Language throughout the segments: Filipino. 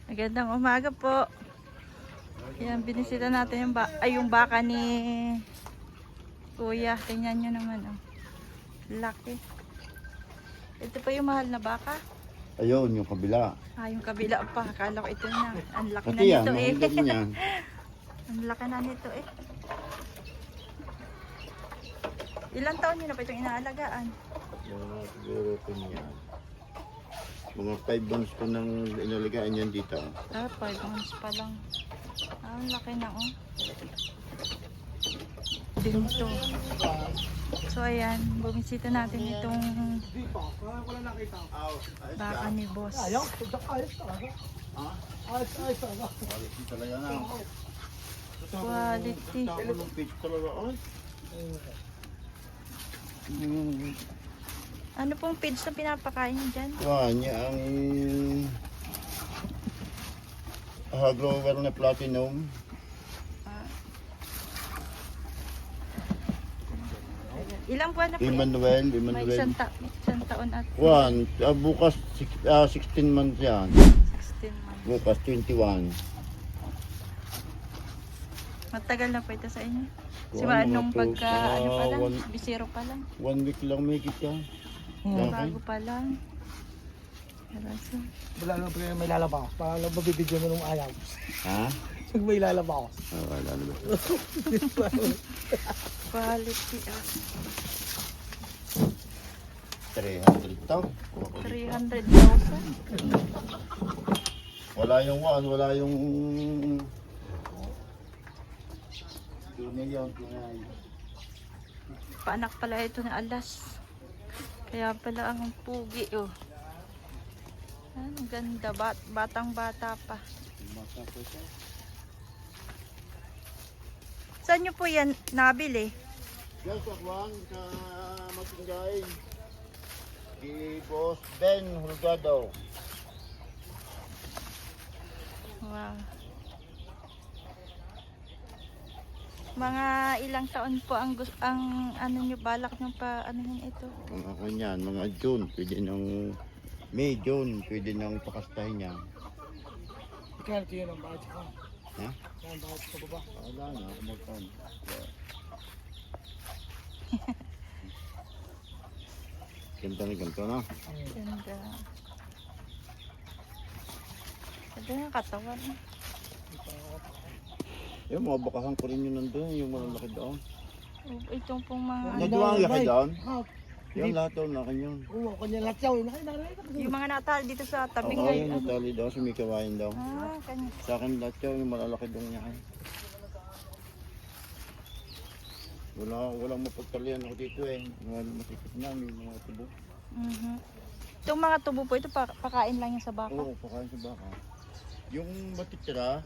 Magandang umaga po. Yan, binisita natin yung baka ni Kuya. Tingnan nyo naman, oh. Laki. Ito pa yung mahal na baka. Ayun, yung kabila. Yung kabila pa. Akala ko ito na. Ang laki na Pati yan, nito eh. mahal din yan. Ang laki na nito eh. Ilang taon nyo na pa itong inaalagaan? Siguro ito niya. Mga 5 months ko nang inalagaan yan dito. 5 months pa lang. Ang laki na, oh. Dito. So ayan, bumisita natin itong baka ni boss. Quality talaga na. Quality. Ako ng page talaga. Ano pong feeds na pinapakain nyo dyan? Niya ang Hagrover na Platinum. Ilang buwan na po yan? Emmanuel. May isang taon at Bukas 16 months yan. 16 months. Bukas 21. Matagal na po ito sa inyo? Kuwan, Simula mga nung pagka, ano pa lang, one- bisero pa lang. 1 week lang may kita. Bago pa lang. Karaso. Wala na pa may lalabas. Para lang mabibidyo mo nung ayaw. Ha? Pag may lalabas. Wala na ba? Quality, 300 tao. 300,000. Wala yung wala yung 2 million. Paanak pala ito na alas. Kaya pala ang pugi, oh. Ang ganda, batang bata pa. Saan nyo po yan nabili? Yan sa Juan, sa Matingay. Si Boss Ben Hulgado. Wow. Mga ilang taon po ang ano nyo, balak nyo pa, ano yun ito? Mga kanyan, mga June, pwede ng May, June, pwede ng pakastahin niya. Kaya ito yun ang bakit ko. Ha? Kaya ang bakit ko baba. Wala na, kumagpan. Ganda na ganito na. Ganda. Ganda yung katawan. Yung mga bakahan ko rin yun nandun, yung malalaki doon. Itong pong mga, Nadua ang laki doon? Ha? Yung lahat doon na kanyon. Oo, kanya lahat yaw. Nakita yung mga natal dito sa tabing Oo, ngayon. yung natali daw, sumikawain daw. Kanya. Sa akin lahat yun, yung malalaki doon niya. Walang mapagtalian ako dito eh. Mga masikip namin, mga tubo. Itong mga tubo po, ito pakain lang yan sa baka. Oo, pakain sa baka. Yung matitira,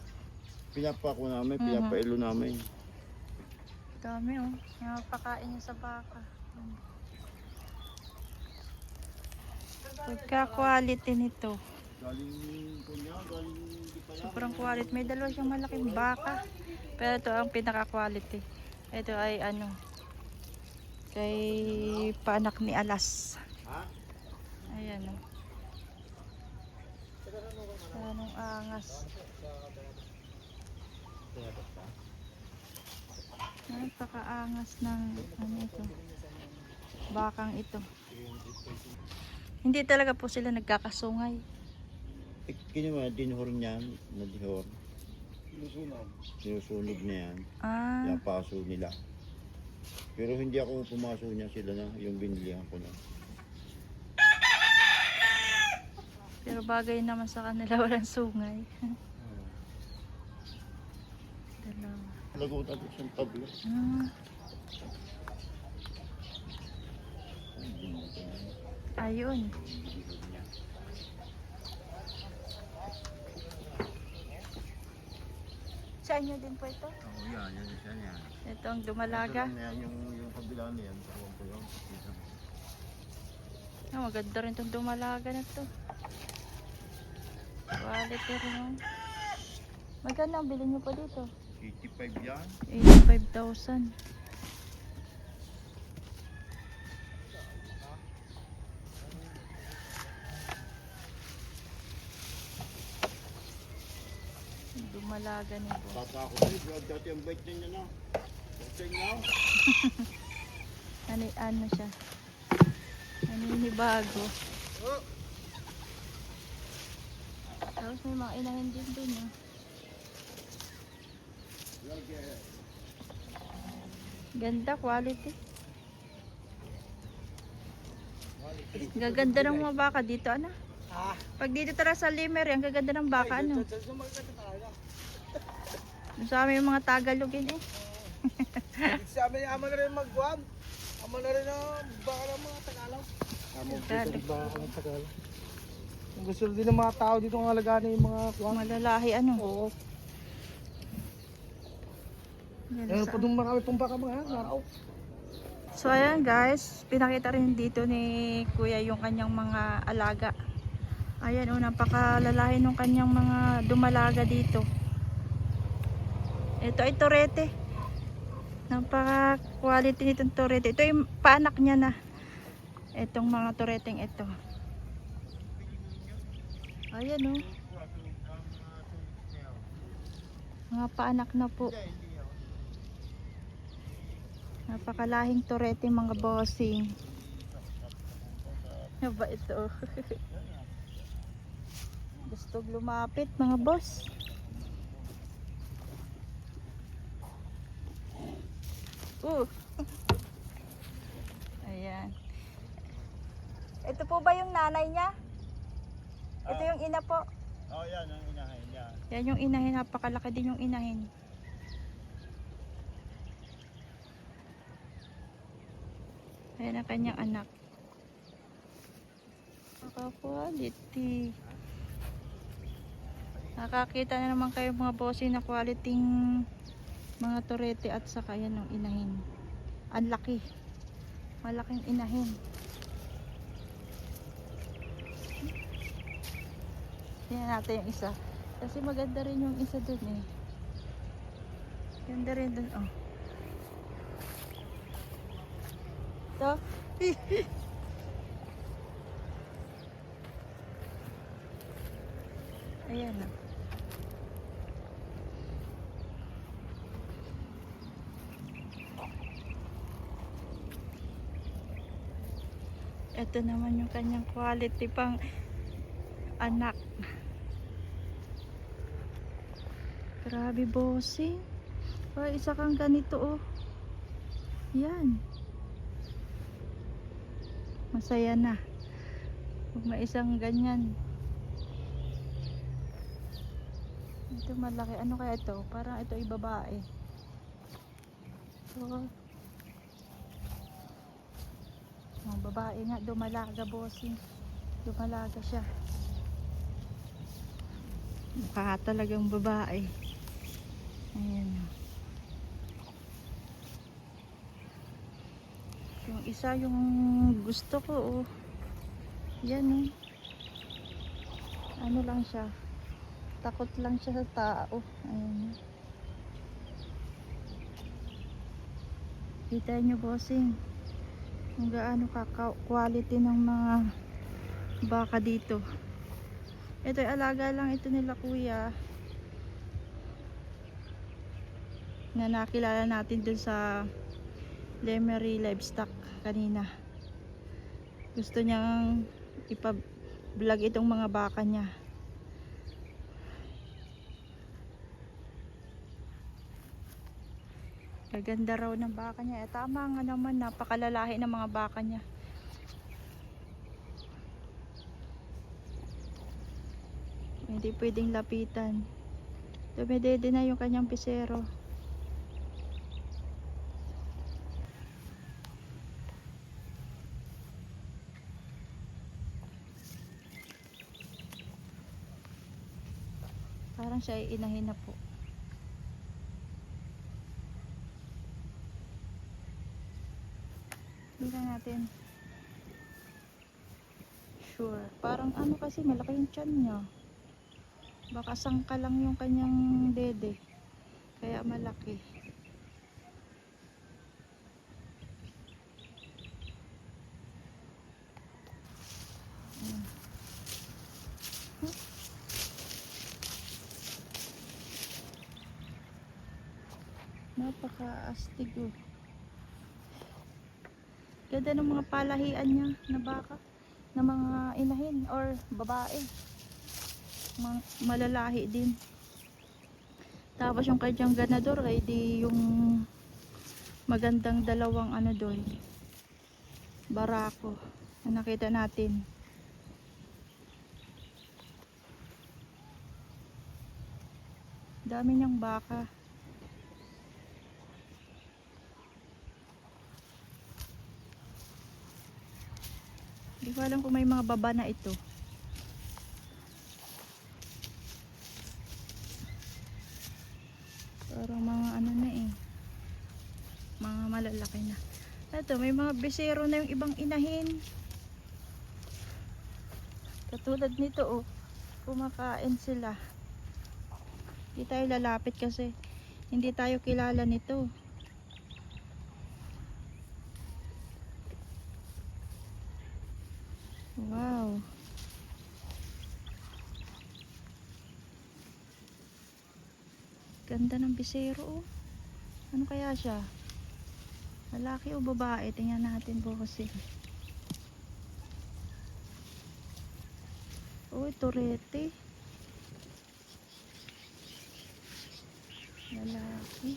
pinapako namin, pinapailo namin. Dami, oh. Yung pakain niya sa baka. Pagka-quality nito. Galing kunya, galing di pa yan. Sobrang quality. May dalawa siyang malaking baka. Pero ito ang pinaka-quality. Ito ay ano, kay paanak ni Alas. Ha? Ayan, oh. Anong angas. Napaka-angas ng ano ito. Bakang ito. Hindi talaga po sila nagkakasungay. Kinuha, dinhor niyan, nadihor. Sinusunog na yan. Yung paso nila. Pero hindi ako pumaso niya, sila na, yung binilihan ko na. Pero bagay naman sa kanila, walang sungay. Dalawa. Lagot ako sa tablo. Ayun. Sa inyo din po ito? Oo, yan siya yan. Ito ang dumalaga. Yung kabila niyan, tawag ko yung Maganda rin itong dumalaga na to. Quality rin, oh. Magkano ang bilhin nyo pa dito? 85 yan. 85,000. Dumalaga ni boss. Tatakot eh. Dati ang bait niya na. Kasi nga. Ano siya? Naninibago. Tapos may mga inahin din dun. Ganda, quality. Gaganda ng mga baka dito, ano? Ah, Pag dito tara sa Limer, ang gaganda ng baka, ano? Sa amin yung mga Tagalogin eh. sa amin, ama na rin magkuhan. Ama na rin ang baka ng mga Tagalog. Tagalog. Baka ng Tagalog. Kung gusto din ng mga tao dito ang alagaan yung mga kuhan. Malalahi, ano? Oo. Yan Meron sa- pa doon marami pong baka mga araw. So ayan guys, pinakita rin dito ni Kuya yung kanyang mga alaga. Ayan o, napakalalahi ng kanyang mga dumalaga dito. Ito ay torete. Napaka quality nitong torete. Ito yung paanak niya na. Itong mga toreteng ito. Ayan o. Mga paanak na po. Napakalahing torete mga bossing. Ano ba ito? Gusto lumapit mga boss. Ayan. Ito po ba yung nanay niya? Ito yung ina po. Oh, yan ang inahin niya. Yan yung inahin. Napakalaki din yung inahin. Ayan ang kanyang anak. Quality. Nakakita na naman kayo mga bossing na quality mga torete at saka yan yung inahin. Ang laki. Malaking inahin. Tingnan natin yung isa. Kasi maganda rin yung isa dun eh. Ganda rin dun oh. Ito. Ayan na. Ito naman yung kanyang quality pang anak. Grabe bossing. Isa kang ganito oh. Yan. Masaya na. Huwag may isang ganyan. Ito malaki. Ano kaya ito? Parang ito ay babae. So, babae nga. Dumalaga bossing. Dumalaga siya. Mukha talagang babae. Ayan. Yung isa yung gusto ko oh. Yan oh. Ano lang siya. Takot lang siya sa tao. Ayan. Kita nyo bossing. Kung gaano ka-quality ng mga baka dito. Ito ay alaga lang ito nila kuya. Na nakilala natin dun sa Lemery Livestock kanina. Gusto niyang ipa-vlog itong mga baka niya. Gaganda raw ng baka niya. Tama nga naman, napakalalahi ng mga baka niya. Hindi pwedeng lapitan. Dumidede na yung kanyang pisero. Parang siya ay inahin na po. Tingnan natin. Sure. Parang ano kasi malaki yung tiyan niya. Baka sangka lang yung kanyang dede. Kaya malaki. Napaka-astig oh. Ganda ng mga palahian niya na baka, na mga inahin or babae. Malalahi din. Tapos yung kanyang ganador ay di yung magandang dalawang ano doon. Barako na nakita natin. Dami niyang baka. Hindi ko alam kung may mga baba na ito. Parang mga ano na eh. Mga malalaki na. Ito, may mga bisero na yung ibang inahin. Katulad nito oh. Kumakain sila. Hindi tayo lalapit kasi hindi tayo kilala nito. Wow. Ganda ng bisero oh. Ano kaya siya? Lalaki o babae? Tingnan natin po kasi. Uy, turete. Lalaki.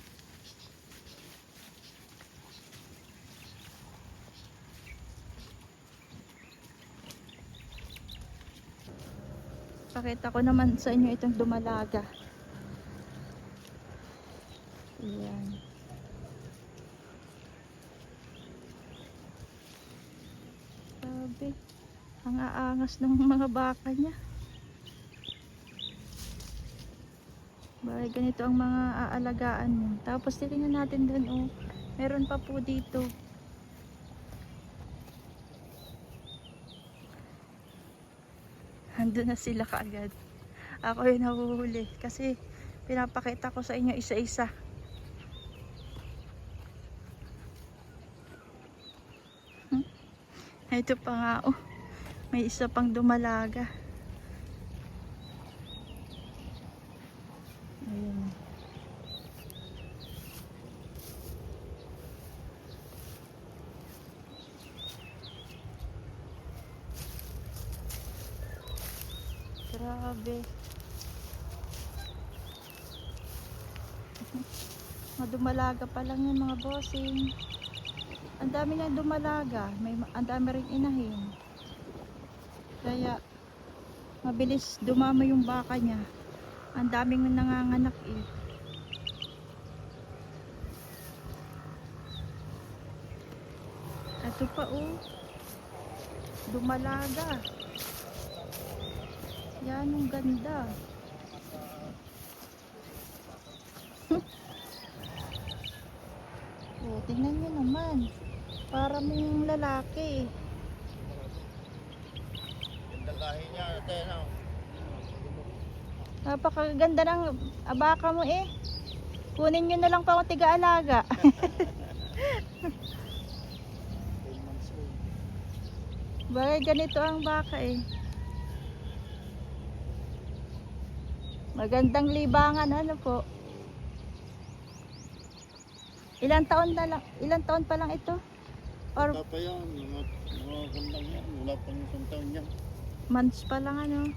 Pakita ko naman sa inyo itong dumalaga. Ayan. Sabi, ang aangas ng mga baka niya. Bakit ganito ang mga aalagaan niya. Tapos titingnan natin doon oh. Meron pa po dito. Andun na sila kaagad. Ako yung nahuhuli. Kasi pinapakita ko sa inyo isa-isa. Ito pa nga oh. May isa pang dumalaga. Ayan. Grabe. Madumalaga pa lang yung mga bossing. Ang dami nang dumalaga. Ang dami rin inahin. Kaya mabilis dumama yung baka niya. Ang daming nanganganak eh. Ito pa oh. Dumalaga. Yan ang ganda. Oh, tingnan nyo naman. Para mong lalaki. Ganda lahi niya, ate, no? Napakaganda ng abaka mo eh. Kunin nyo na lang pa akong tiga-alaga. Bagay ganito ang baka eh. Magandang libangan ano po. Ilang taon pa lang ito? Or Wala pa yan, mga kundang yan. Wala pa yung isang taon yan. months pa lang ano?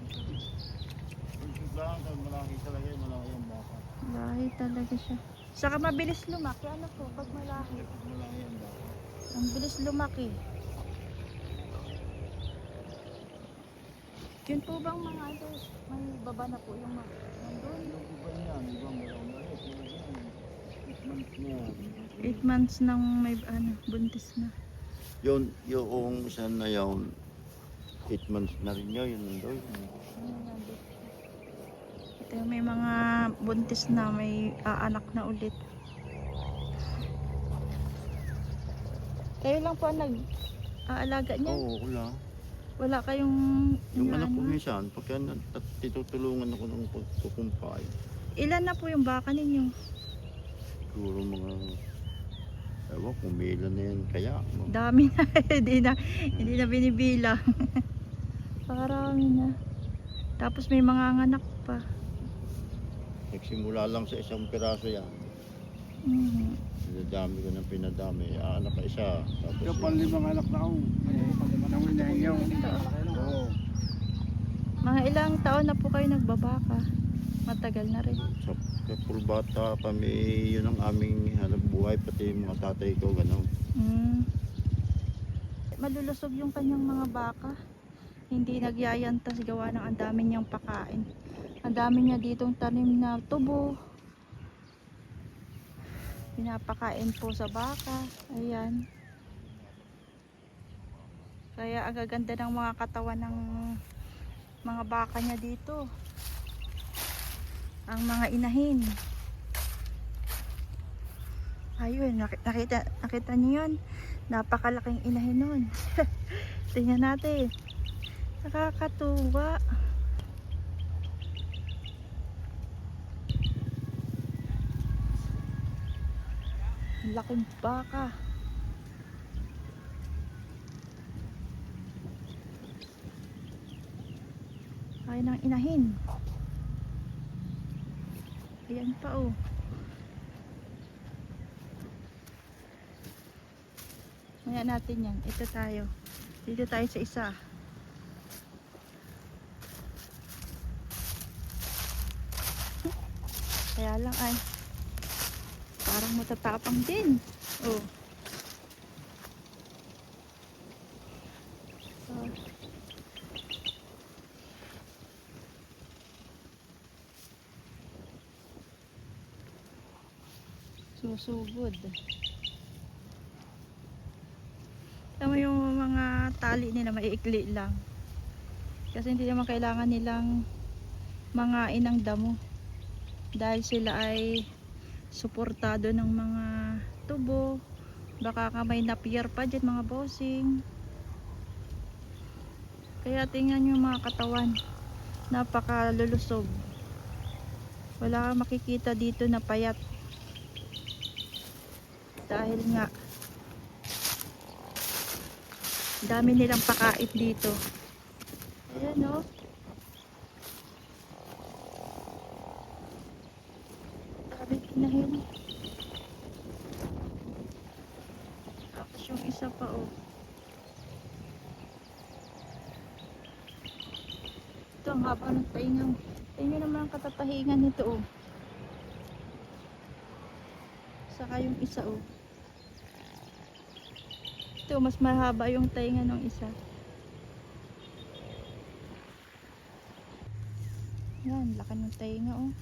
Lang, malaki talaga yun, malaki yung baka. Lahi talaga siya. Saka mabilis lumaki. Ano po pag malaki? Malaki yung baka. Ang bilis lumaki. Yun po bang mga ito, may baba na po yung mga nandun? Yung iba niyan, ibang walang maliit. Yung 8 months na yan. 8 months nang may ano, buntis na. Yung isa na yun, 8 months na rin yun, nandun. Ito may mga buntis na, may aanak na ulit. Kayo lang po ang nag-aalaga niya? Oo, wala. Wala kayong Yung anak ko inaano? minsan, pagka titutulungan ako ng pagkukumpay, Ilan na po yung baka ninyo? siguro mga, ewan kung may ilan na yan kaya. Dami na, hindi na binibilang. Parami na. Tapos may mga anak pa. Nagsimula lang sa isang piraso yan. Mhm. Pinadami ko ng pinadami. Anak ka isa. Tapos Ikaw pang 5 anak na ako. Nang inahingaw. Oo. Mga ilang taon na po kayo nagbabaka? Matagal na rin. sa pulbata kami, yun ang aming hanap buhay. Pati yung mga tatay ko, gano'n. Mm. Malulusog yung kanyang mga baka. Hindi nagyayantas gawa ng ang dami niyang pakain. Ang dami niya ditong tanim na tubo. Pinapakain po sa baka. Ayan. Kaya ang gaganda ng mga katawan ng mga baka niya dito. Ang mga inahin. Ayun, nakita niyo yun? Napakalaking inahin nun. Tingnan natin. Nakakatuwa. Ang laking baka. Ay ng inahin. Ayan pa oh. Maya natin yan. Ito tayo. Dito tayo sa isa. Kaya lang ay parang matatapang din. Oh. Oh. Susugod. Tama yung mga tali nila maiikli lang. Kasi hindi naman kailangan nilang mga inang damo. Dahil sila ay suportado ng mga tubo. Baka ka may napier pa dyan mga bossing. Kaya tingnan nyo mga katawan. Napakalulusog. Wala kang makikita dito na payat. Dahil nga dami nilang pakait dito. Ayan o. Dami kinahin. Tapos yung isa pa o. Ito ang haba ng taingang. Tingnan naman ang katatahingan nito o. Saka yung isa o. Ito mas mahaba yung tainga ng isa. Yan, laki ng tainga oh.